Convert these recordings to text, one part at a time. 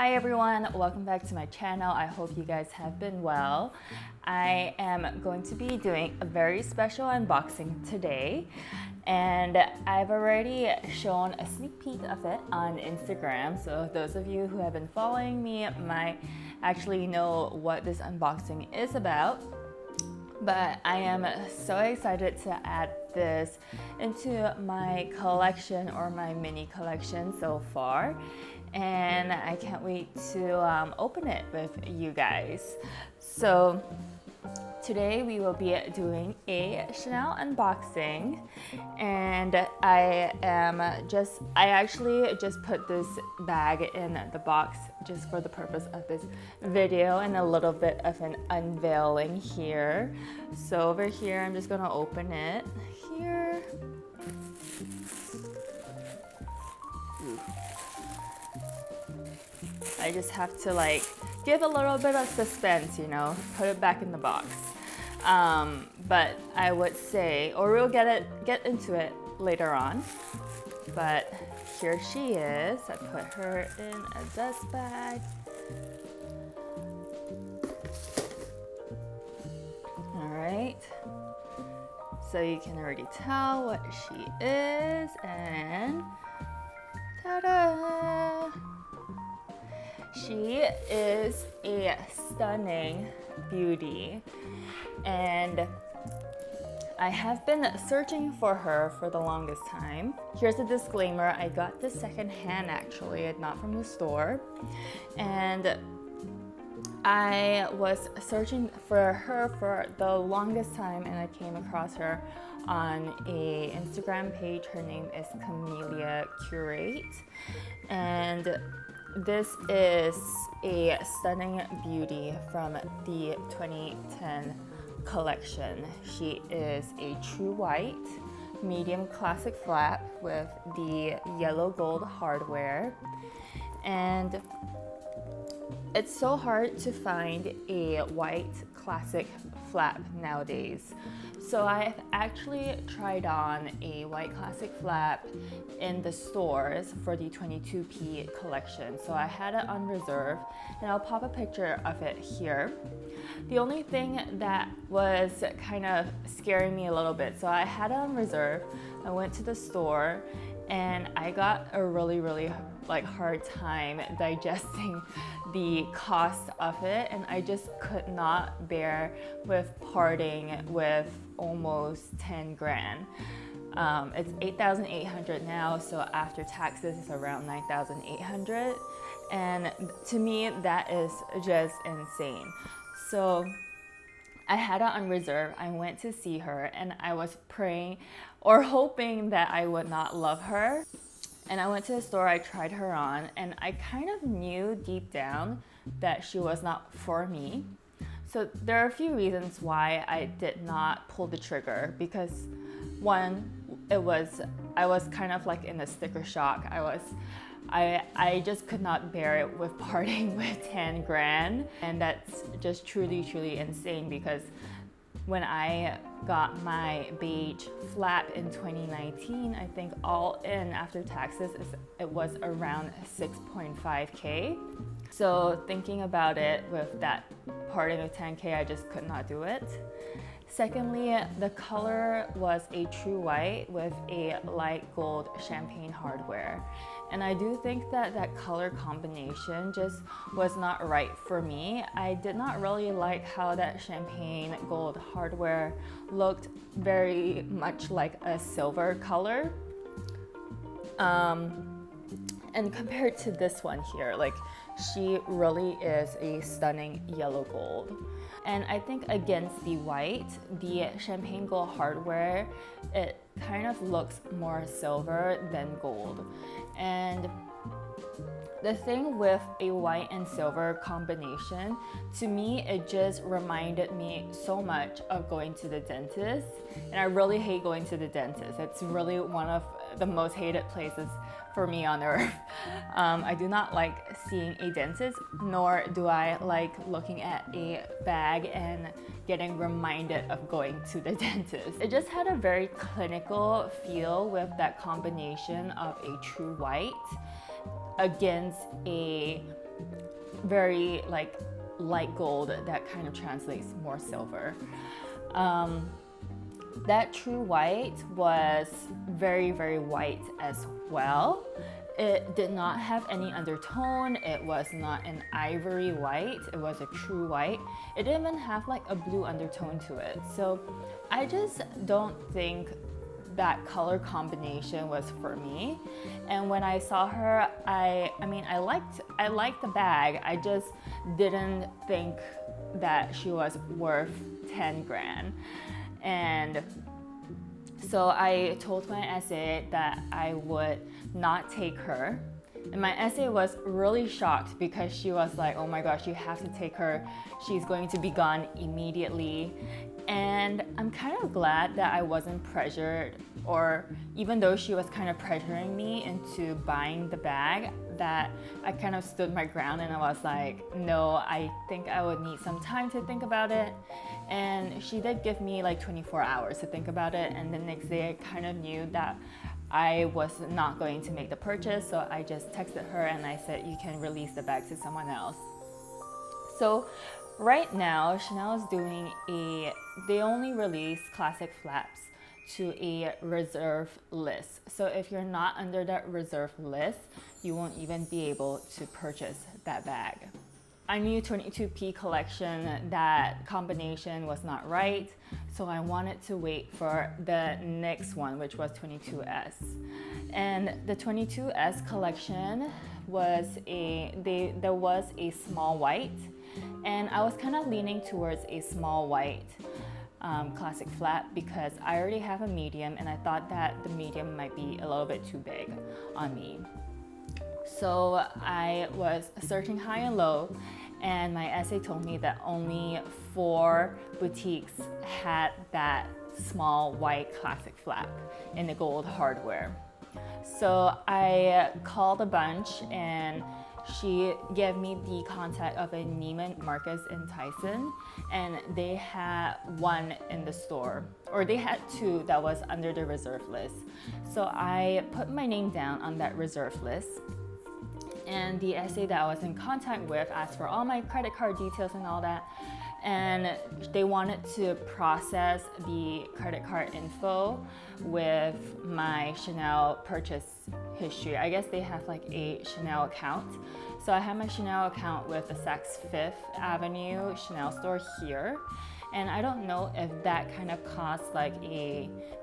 Hi everyone, welcome back to my channel. I hope you guys have been well. I am going to be doing a very special unboxing today, and I've already shown a sneak peek of it on Instagram, so those of you who have been following me might actually know what this unboxing is about. But I am so excited to add this into my collection, or my mini collection so far, and I can't wait to open it with you guys. So today we will be doing a Chanel unboxing, and I actually just put this bag in the box just for the purpose of this video and a little bit of an unveiling here. So over here, I'm just gonna open it here. I just have to like give a little bit of suspense, you know, put it back in the box. But I would say, or we'll get into it later on. But here she is. I put her in a dust bag. All right. So you can already tell what she is, and ta-da! She is a stunning beauty, and I have been searching for her for the longest time. Here's a disclaimer, I got this secondhand actually, not from the store, and I was searching for her for the longest time, and I came across her on a Instagram page. Her name is Camellia Curate, and this is a stunning beauty from the 2010 collection. She is a true white, medium classic flap with the yellow gold hardware, and it's so hard to find a white classic flap nowadays. So I've actually tried on a white classic flap in the stores for the 22P collection. So I had it on reserve, and I'll pop a picture of it here. The only thing that was kind of scaring me a little bit, so I had it on reserve, I went to the store, and I got a really hard time digesting the cost of it, and I just could not bear with parting with almost 10 grand. It's 8,800 now, so after taxes it's around 9,800, and to me that is just insane. So I had it on reserve. I went to see her, and I was praying or hoping that I would not love her. And I went to the store, I tried her on, and I kind of knew deep down that she was not for me. So there are a few reasons why I did not pull the trigger, because one, I was kind of like in a sticker shock. I just could not bear it with parting with 10 grand. And that's just truly insane, because when I got my beige flap in 2019, I think all in after taxes, it was around 6.5K. So thinking about it, with that parting of 10K, I just could not do it. Secondly, the color was a true white with a light gold champagne hardware. And I do think that that color combination just was not right for me. I did not really like how that champagne gold hardware looked very much like a silver color. And compared to this one here, like, she really is a stunning yellow gold. And I think against the white, the champagne gold hardware, it kind of looks more silver than gold. And the thing with a white and silver combination, to me, it just reminded me so much of going to the dentist. And I really hate going to the dentist. It's really one of the most hated places for me on earth. I do not like seeing a dentist, nor do I like looking at a bag and getting reminded of going to the dentist. It just had a very clinical feel with that combination of a true white against a very like light gold that kind of translates more silver. That true white was very, very white as well. It did not have any undertone. It was not an ivory white. It was a true white. It didn't even have like a blue undertone to it. So I just don't think that color combination was for me. And when I saw her, I liked the bag. I just didn't think that she was worth 10 grand. And so I told my SA that I would not take her. And my SA was really shocked because she was like, oh my gosh, you have to take her. She's going to be gone immediately. And I'm kind of glad that I wasn't pressured, or even though she was kind of pressuring me into buying the bag, that I kind of stood my ground and I was like, no, I think I would need some time to think about it. And she did give me like 24 hours to think about it. And the next day I kind of knew that I was not going to make the purchase. So I just texted her and I said, you can release the bag to someone else. So right now, Chanel is doing they only release classic flaps to a reserve list. So if you're not under that reserve list, you won't even be able to purchase that bag. I knew 22P collection, that combination was not right, so I wanted to wait for the next one, which was 22S. And the 22S collection was there was a small white, and I was kind of leaning towards a small white classic flat because I already have a medium and I thought that the medium might be a little bit too big on me. So I was searching high and low, and my SA told me that only 4 boutiques had that small white classic flap in the gold hardware. So I called a bunch, and she gave me the contact of a Neiman Marcus in Tyson, and they had 1 in the store, or they had 2 that was under the reserve list. So I put my name down on that reserve list, and the SA that I was in contact with asked for all my credit card details and all that, and they wanted to process the credit card info with my Chanel purchase history. I guess they have like a Chanel account. So I have my Chanel account with the Saks Fifth Avenue Chanel store here. And I don't know if that kind of caused like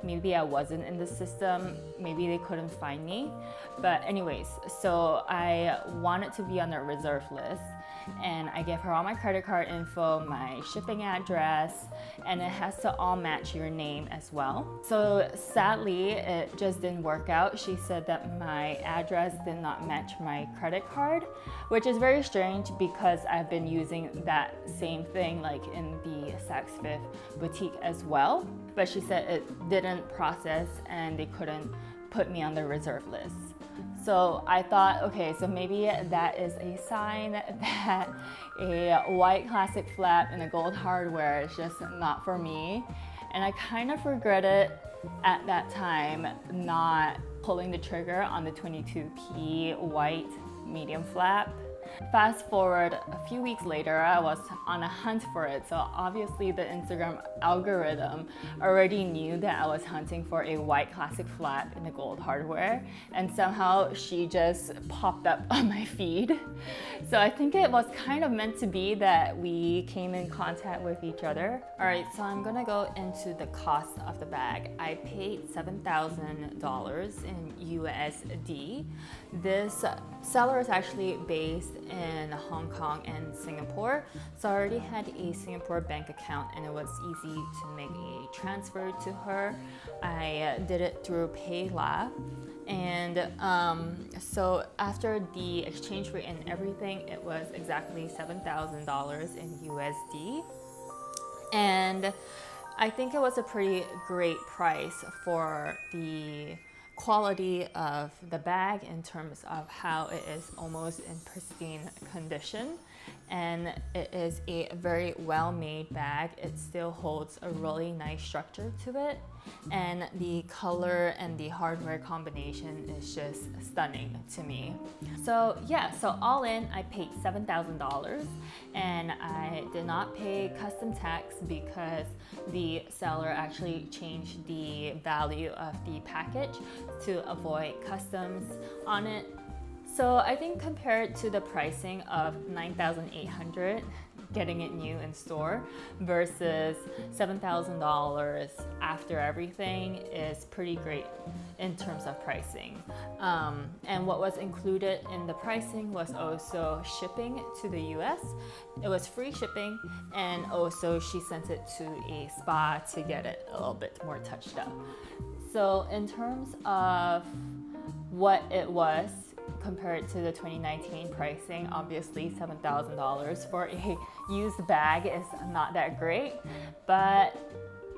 maybe I wasn't in the system, maybe they couldn't find me. But anyways, so I wanted to be on the reserve list, and I gave her all my credit card info, my shipping address, and it has to all match your name as well. So sadly, it just didn't work out. She said that my address did not match my credit card, which is very strange because I've been using that same thing like in the Saks Fifth boutique as well. But she said it didn't process and they couldn't put me on the reserve list. So I thought, okay, so maybe that is a sign that a white classic flap in a gold hardware is just not for me. And I kind of regretted at that time not pulling the trigger on the 22P white medium flap. Fast forward a few weeks later, I was on a hunt for it. So obviously the Instagram algorithm already knew that I was hunting for a white classic flap in the gold hardware, and somehow she just popped up on my feed. So I think it was kind of meant to be that we came in contact with each other. All right, so I'm gonna go into the cost of the bag. I paid $7,000 in USD. This seller is actually based in Hong Kong and Singapore, so I already had a Singapore bank account and it was easy to make a transfer to her. I did it through PayLah, and so after the exchange rate and everything, it was exactly $7,000 in USD, and I think it was a pretty great price for the quality of the bag in terms of how it is almost in pristine condition, and it is a very well-made bag. It still holds a really nice structure to it, and the color and the hardware combination is just stunning to me. So yeah, so all in, I paid $7,000, and I did not pay custom tax because the seller actually changed the value of the package to avoid customs on it. So I think compared to the pricing of $9,800 getting it new in store versus $7,000 after everything is pretty great in terms of pricing. And what was included in the pricing was also shipping to the US. It was free shipping, and also she sent it to a spa to get it a little bit more touched up. So in terms of what it was compared to the 2019 pricing, obviously $7,000 for a used bag is not that great, but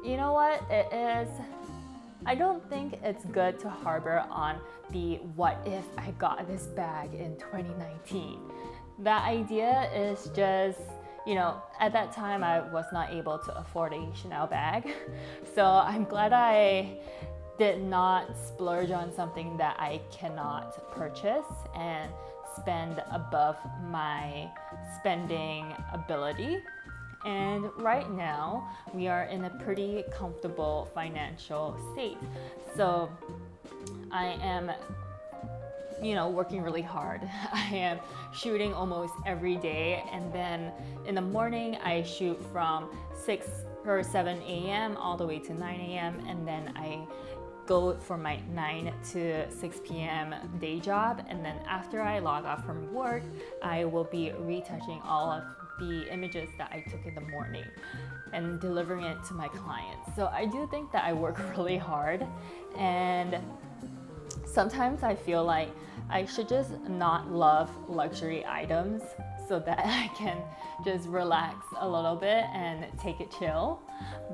you know what, it is. I don't think it's good to harbor on the what if I got this bag in 2019. That idea is just, you know, at that time I was not able to afford a Chanel bag, so I'm glad I did not splurge on something that I cannot purchase and spend above my spending ability. And right now, we are in a pretty comfortable financial state. So I am, you know, working really hard. I am shooting almost every day, and then in the morning I shoot from 6 or 7 a.m. all the way to 9 a.m. and then I go for my 9 to 6 p.m. day job, and then after I log off from work, I will be retouching all of the images that I took in the morning and delivering it to my clients. So I do think that I work really hard, and sometimes I feel like I should just not love luxury items so that I can just relax a little bit and take it chill.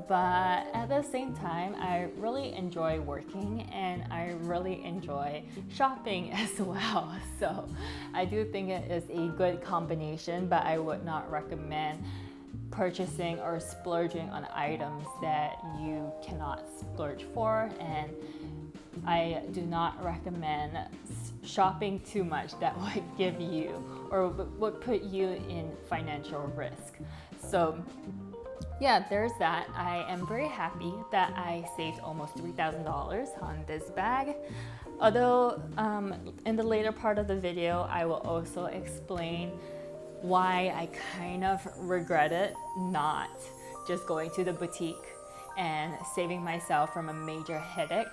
But at the same time, I really enjoy working and I really enjoy shopping as well. So I do think it is a good combination, but I would not recommend purchasing or splurging on items that you cannot splurge for, and I do not recommend shopping too much that would give you or would put you in financial risk. So yeah, there's that. I am very happy that I saved almost $3,000 on this bag. Although in the later part of the video, I will also explain why I kind of regretted not just going to the boutique and saving myself from a major headache.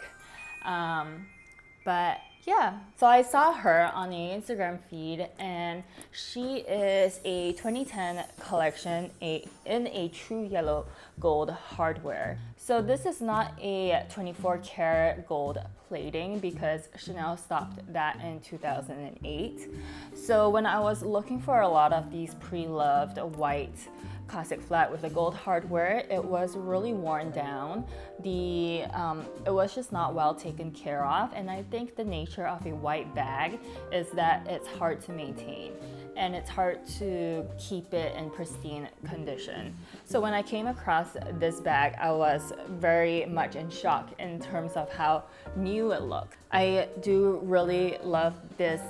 But yeah, so I saw her on the Instagram feed, and she is a 2010 collection in a true yellow gold hardware. So this is not a 24 karat gold plating because Chanel stopped that in 2008. So when I was looking for a lot of these pre-loved white classic flat with the gold hardware, it was really worn down. It was just not well taken care of, and I think the nature of a white bag is that it's hard to maintain and it's hard to keep it in pristine condition. So when I came across this bag, I was very much in shock in terms of how new it looked. I do really love this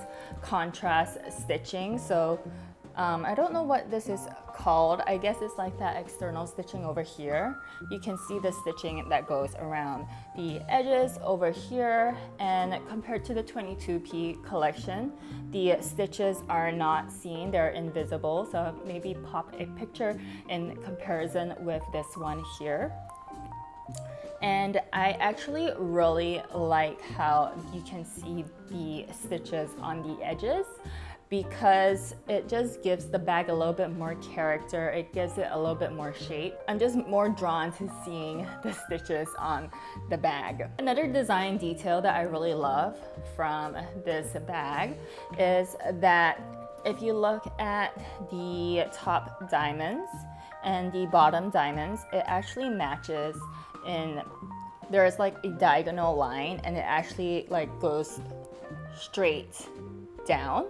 contrast stitching. So I don't know what this is called. I guess it's like that external stitching over here. You can see the stitching that goes around the edges over here, and compared to the 22P collection, the stitches are not seen, they're invisible. So maybe pop a picture in comparison with this one here. And I actually really like how you can see the stitches on the edges, because it just gives the bag a little bit more character. It gives it a little bit more shape. I'm just more drawn to seeing the stitches on the bag. Another design detail that I really love from this bag is that if you look at the top diamonds and the bottom diamonds, it actually matches there's like a diagonal line, and it actually like goes straight down.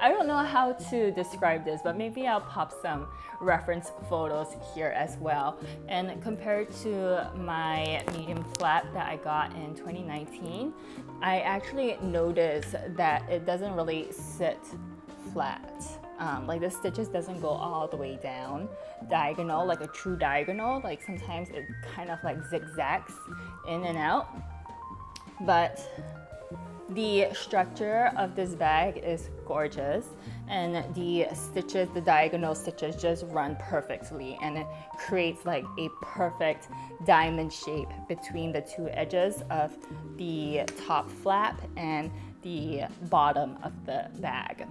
I don't know how to describe this, but maybe I'll pop some reference photos here as well. And compared to my medium flap that I got in 2019, I actually noticed that it doesn't really sit flat. Like the stitches doesn't go all the way down diagonal, like a true diagonal. Like sometimes it kind of like zigzags in and out. But the structure of this bag is gorgeous, and the stitches, the diagonal stitches just run perfectly, and it creates like a perfect diamond shape between the two edges of the top flap and the bottom of the bag.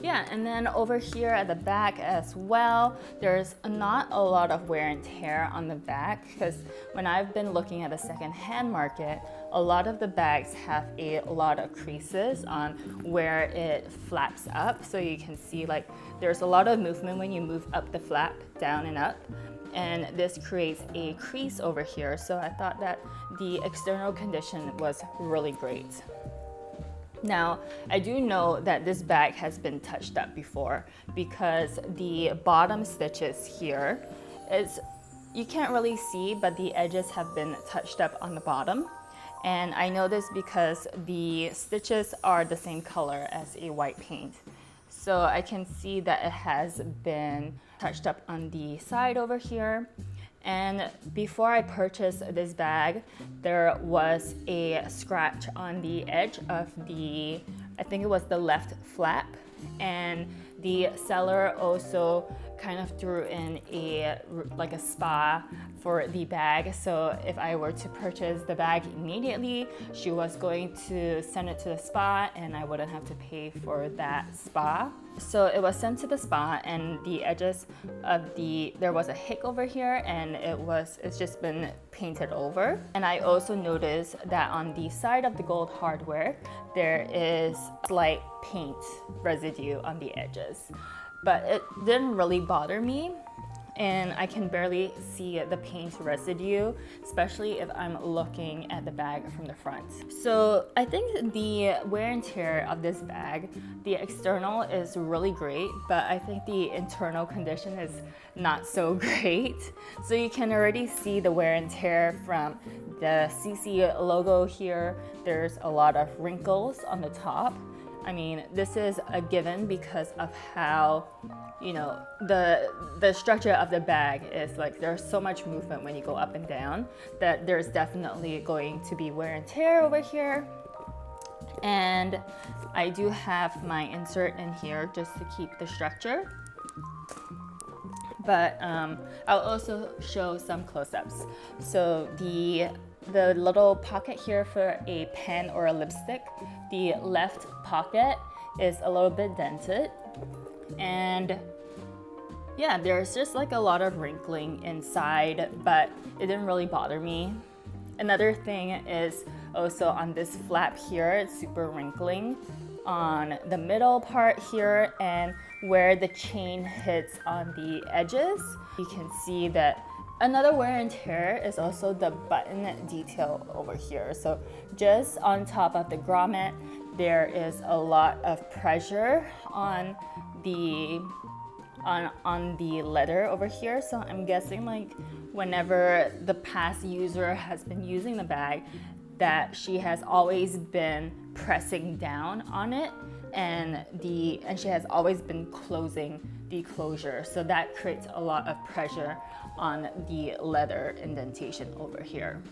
Yeah, and then over here at the back as well, there's not a lot of wear and tear on the back, because when I've been looking at the secondhand market, a lot of the bags have a lot of creases on where it flaps up. So you can see like there's a lot of movement when you move up the flap, down and up. And this creates a crease over here. So I thought that the external condition was really great. Now, I do know that this bag has been touched up before, because the bottom stitches here you can't really see, but the edges have been touched up on the bottom. And I know this because the stitches are the same color as a white paint. So I can see that it has been touched up on the side over here. And before I purchased this bag, there was a scratch on the edge of I think it was the left flap. And the seller also kind of threw in like a spa for the bag. So if I were to purchase the bag immediately, she was going to send it to the spa and I wouldn't have to pay for that spa. So it was sent to the spa, and the edges of there was a hick over here, and it's just been painted over. And I also noticed that on the side of the gold hardware, there is slight paint residue on the edges. But it didn't really bother me, and I can barely see the paint residue, especially if I'm looking at the bag from the front. So I think the wear and tear of this bag, the external is really great, but I think the internal condition is not so great. So you can already see the wear and tear from the CC logo here. There's a lot of wrinkles on the top. I mean, this is a given because of how, the structure of the bag is like there's so much movement when you go up and down that there's definitely going to be wear and tear over here. And I do have my insert in here just to keep the structure. But I'll also show some close-ups. So the little pocket here for a pen or a lipstick, the left pocket is a little bit dented, and yeah, there's just like a lot of wrinkling inside, but it didn't really bother me. Another thing is also on this flap here, it's super wrinkling on the middle part here, and where the chain hits on the edges, you can see that. Another wear and tear is also the button detail over here. So just on top of the grommet, there is a lot of pressure on the leather over here. So I'm guessing like whenever the past user has been using the bag, that she has always been pressing down on it, and she has always been closing the closure. So that creates a lot of pressure on the leather indentation over here.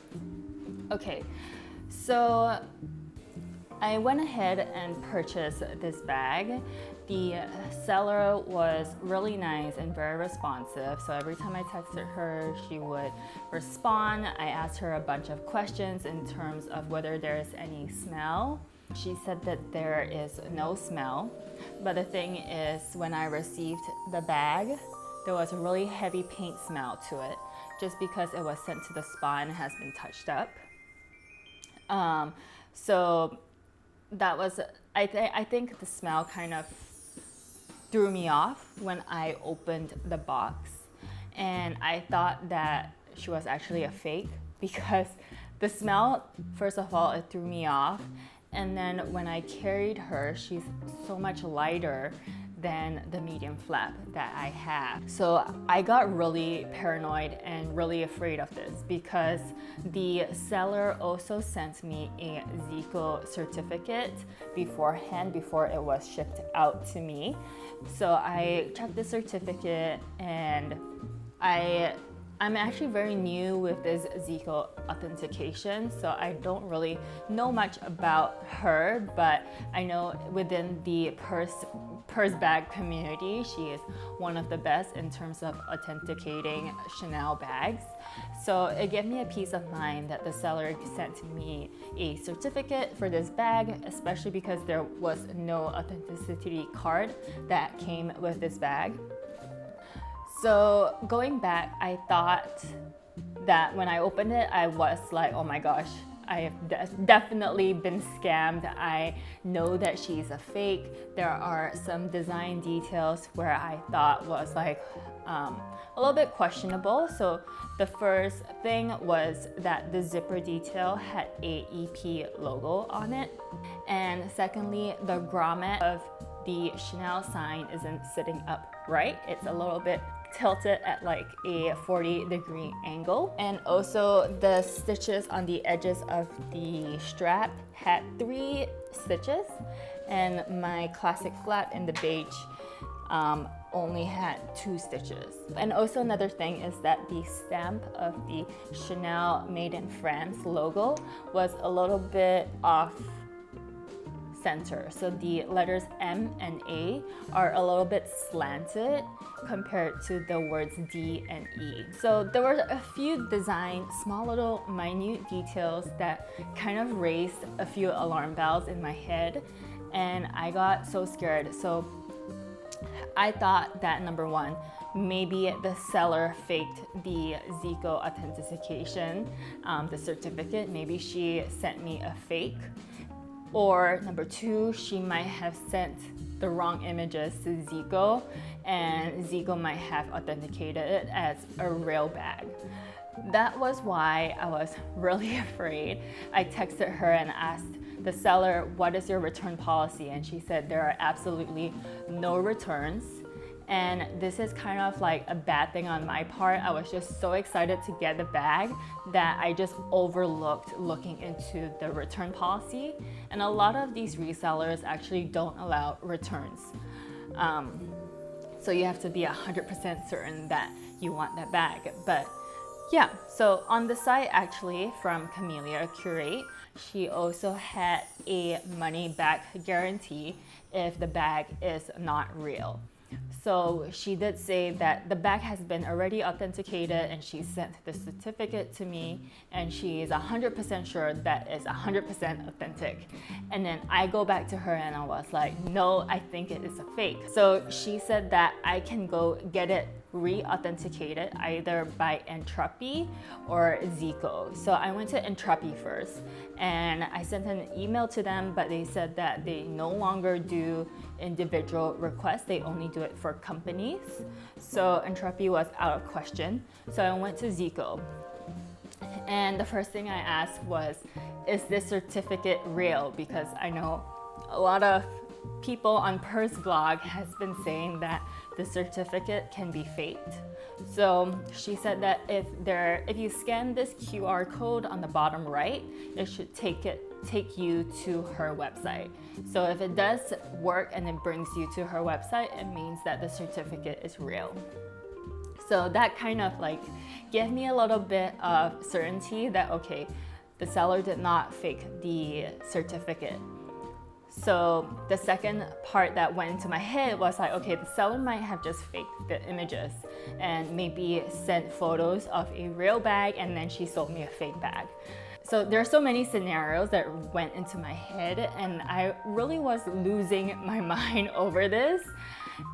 Okay, so I went ahead and purchased this bag. The seller was really nice and very responsive. So every time I texted her, she would respond. I asked her a bunch of questions in terms of whether there is any smell. She said that there is no smell. But the thing is, when I received the bag, there was a really heavy paint smell to it, just because it was sent to the spa and has been touched up. So that was, I think the smell kind of threw me off when I opened the box. And I thought that she was actually a fake, because the smell, first of all, it threw me off. And then when I carried her, she's so much lighter than the medium flap that I have. So I got really paranoid and really afraid of this because the seller also sent me a Zeko certificate beforehand, before it was shipped out to me. So I checked the certificate, and I'm actually very new with this Zeko authentication, so I don't really know much about her, but I know within the purse bag community, she is one of the best in terms of authenticating Chanel bags. So it gave me a peace of mind that the seller sent me a certificate for this bag, especially because there was no authenticity card that came with this bag. So going back, I thought that when I opened it, I was like, oh my gosh, I have definitely been scammed. I know that she's a fake. There are some design details where I thought was like a little bit questionable. So the first thing was that the zipper detail had a EP logo on it. And secondly, the grommet of the Chanel sign isn't sitting up right. It's a little bit tilted at like a 40-degree angle. And also the stitches on the edges of the strap had 3 stitches, and my classic flap in the beige only had 2 stitches. And also another thing is that the stamp of the Chanel Made in France logo was a little bit off center. So the letters M and A are a little bit slanted compared to the words D and E. So there were a few small little minute details that kind of raised a few alarm bells in my head, and I got so scared. So I thought that number one, maybe the seller faked the Zeko authentication, the certificate. Maybe she sent me a fake. Or number 2, she might have sent the wrong images to Zeko, and Zeko might have authenticated it as a real bag. That was why I was really afraid. I texted her and asked the seller, what is your return policy? And she said there are absolutely no returns. And this is kind of like a bad thing on my part. I was just so excited to get the bag that I just overlooked looking into the return policy. And a lot of these resellers actually don't allow returns. So you have to be 100% certain that you want that bag. But yeah, so on the site actually from Camellia Curate, she also had a money back guarantee if the bag is not real. So she did say that the bag has been already authenticated, and she sent the certificate to me, and she is 100% sure that it's 100% authentic. And then I go back to her and I was like, no, I think it is a fake. So she said that I can go get it re-authenticated either by Entropy or Zeko. So I went to Entropy first, and I sent an email to them, but they said that they no longer do individual requests, they only do it for companies. So Entropy was out of question. So I went to Zeko, and the first thing I asked was, is this certificate real? Because I know a lot of people on Purse blog has been saying that the certificate can be faked. So she said that if you scan this QR code on the bottom right, it should take you to her website. So if it does work and it brings you to her website, it means that the certificate is real. So that kind of like gave me a little bit of certainty that, okay, the seller did not fake the certificate. So the second part that went into my head was like, okay, the seller might have just faked the images and maybe sent photos of a real bag, and then she sold me a fake bag. So there are so many scenarios that went into my head, and I really was losing my mind over this.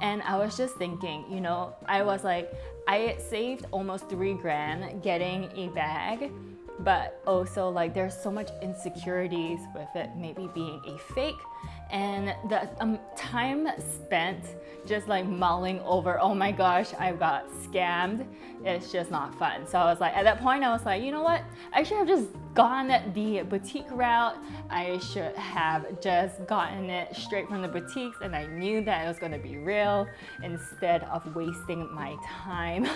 And I was just thinking, I was like, I saved almost $3,000 getting a bag, but also like there's so much insecurities with it maybe being a fake, And the time spent just like mulling over, oh my gosh, I got scammed, it's just not fun. So I was like, at that point I was like, you know what, I should have just gone the boutique route. I should have just gotten it straight from the boutiques, and I knew that it was going to be real, instead of wasting my time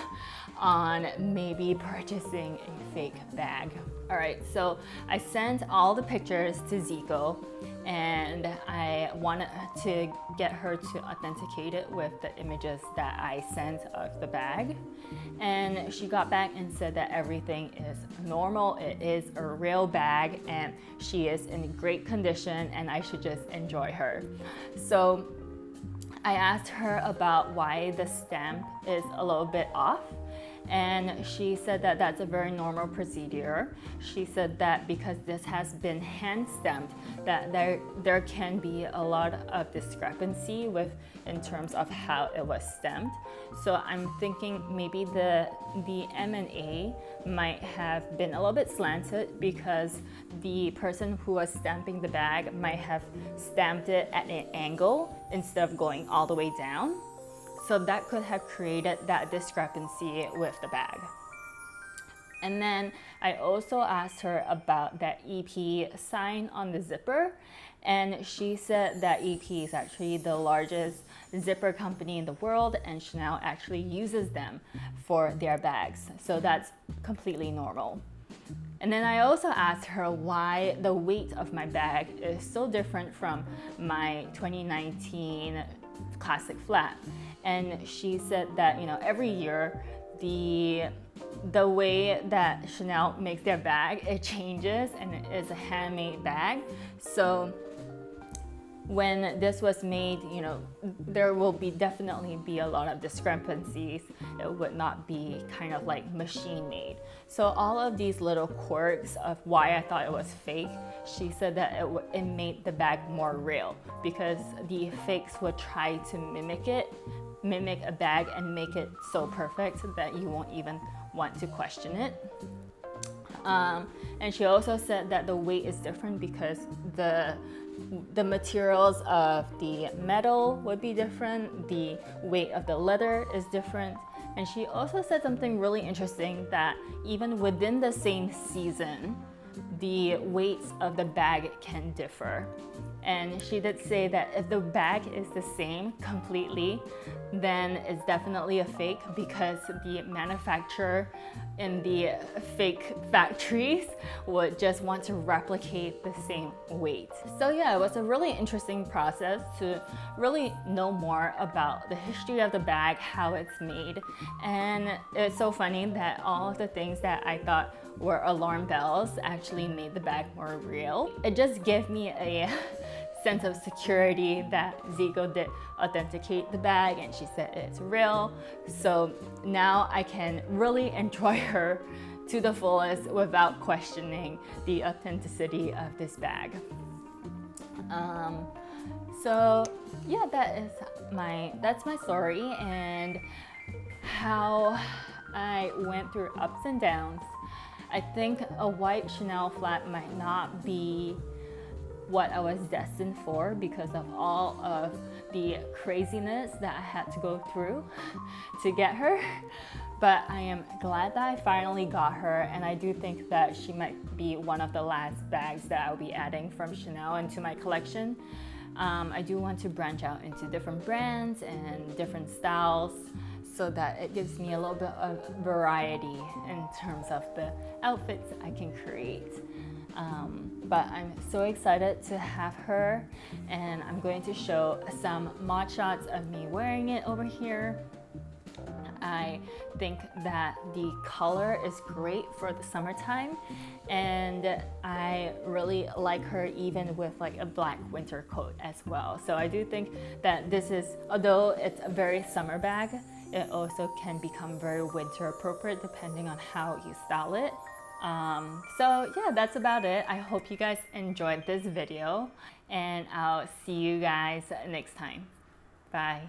on maybe purchasing a fake bag. All right, so I sent all the pictures to Zeko, and I wanted to get her to authenticate it with the images that I sent of the bag. And she got back and said that everything is normal, it is a real bag, and she is in great condition, and I should just enjoy her. So I asked her about why the stamp is a little bit off, and she said that that's a very normal procedure. She said that because this has been hand stamped, that there can be a lot of discrepancy in terms of how it was stamped. So I'm thinking maybe the M&A might have been a little bit slanted, because the person who was stamping the bag might have stamped it at an angle instead of going all the way down. So that could have created that discrepancy with the bag. And then I also asked her about that EP sign on the zipper, and she said that EP is actually the largest zipper company in the world, and Chanel actually uses them for their bags. So that's completely normal. And then I also asked her why the weight of my bag is so different from my 2019 classic flat. And she said that, you know, every year the way that Chanel makes their bag, it changes, and it is a handmade bag. So when this was made, you know, there will definitely be a lot of discrepancies. It would not be kind of like machine made. So all of these little quirks of why I thought it was fake, she said that it made the bag more real, because the fakes would try to mimic a bag and make it so perfect that you won't even want to question it. And she also said that the weight is different because the materials of the metal would be different, the weight of the leather is different. And she also said something really interesting, that even within the same season, the weights of the bag can differ. And she did say that if the bag is the same completely, then it's definitely a fake, because the manufacturer in the fake factories would just want to replicate the same weight. So yeah, it was a really interesting process to really know more about the history of the bag, how it's made. And it's so funny that all of the things that I thought were alarm bells actually made the bag more real. It just gave me a sense of security that Zeko did authenticate the bag, and she said it's real. So now I can really enjoy her to the fullest without questioning the authenticity of this bag. So yeah, that's my story, and how I went through ups and downs. I think a white Chanel flat might not be what I was destined for, because of all of the craziness that I had to go through to get her. But I am glad that I finally got her, and I do think that she might be one of the last bags that I'll be adding from Chanel into my collection. I do want to branch out into different brands and different styles, so that it gives me a little bit of variety in terms of the outfits I can create. But I'm so excited to have her, and I'm going to show some mod shots of me wearing it over here. I think that the color is great for the summertime, and I really like her even with like a black winter coat as well. So I do think that this is, although it's a very summer bag, it also can become very winter appropriate depending on how you style it. So yeah, that's about it. I hope you guys enjoyed this video, and I'll see you guys next time. Bye.